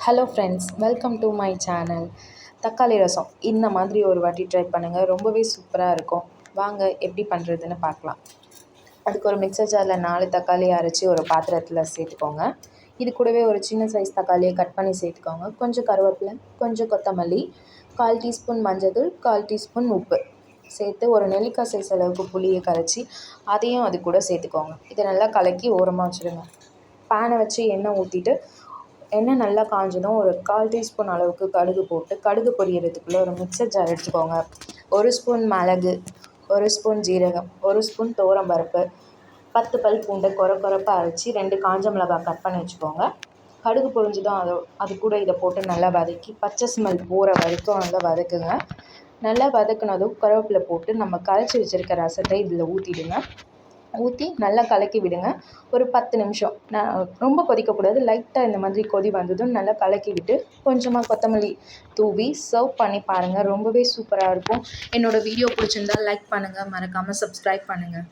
Hello friends, welcome to my channel. தக்காளி ரசம் இந்த மாதிரி ஒரு வாட்டி ட்ரை பண்ணுங்கள். ரொம்பவே சூப்பராக இருக்கும். வாங்க எப்படி பண்ணுறதுன்னு பார்க்கலாம். அதுக்கு ஒரு மிக்சர் ஜாரில் 4 தக்காளி அரைச்சி ஒரு பாத்திரத்தில் சேர்த்துக்கோங்க. இது கூடவே ஒரு சின்ன சைஸ் தக்காளியை கட் பண்ணி சேர்த்துக்கோங்க. கொஞ்சம் கருவேப்பிலை, கொஞ்சம் கொத்தமல்லி, 1/4 டீஸ்பூன் மஞ்சள், 1/4 டீஸ்பூன் உப்பு சேர்த்து ஒரு நெல்லிக்காய் சைஸ் அளவுக்கு புளியை கரைச்சி அதையும் அது கூட சேர்த்துக்கோங்க. இதை நல்லா கலக்கி ஓரமாக வச்சுடுங்க. பேனை வச்சு எண்ணெய் ஊற்றிட்டு எண்ணெய் நல்லா காஞ்சதும் ஒரு 1/4 டீஸ்பூன் அளவுக்கு கடுகு போட்டு கடுகு பொரியறதுக்குள்ளே ஒரு மிக்சர் ஜார் எடுத்துக்கோங்க. 1 ஸ்பூன் மிளகு, 1 ஸ்பூன் ஜீரகம், 1 ஸ்பூன் துவரம்பருப்பு, 10 பல் பூண்டை கொரப்பாக அரைச்சி 2 காஞ்ச மிளகாய் கட் பண்ணி வச்சுக்கோங்க. கடுகு பொரிஞ்சதும் அது கூட இதை போட்டு நல்லா வதக்கி பச்சை ஸ்மெல் போகிற வரைக்கும் நல்லா வதக்குங்க. நல்லா வதக்குனதும் கருவேப்பிலை போட்டு நம்ம கரைச்சி வச்சுருக்க ரசத்தை இதில் ஊற்றிடுங்க. ஊற்றி நல்லா கலக்கி விடுங்க. ஒரு 10 நிமிஷம். ரொம்ப கொதிக்கக்கூடாது. லைட்டாக இந்த மாதிரி கொதி வந்ததும் நல்லா கலக்கி விட்டு கொஞ்சமாக கொத்தமல்லி தூவி சர்வ் பண்ணி பாருங்கள். ரொம்பவே சூப்பராக இருக்கும். என்னோடய வீடியோ பிடிச்சிருந்தால் லைக் பண்ணுங்கள், மறக்காமல் சப்ஸ்கிரைப் பண்ணுங்கள்.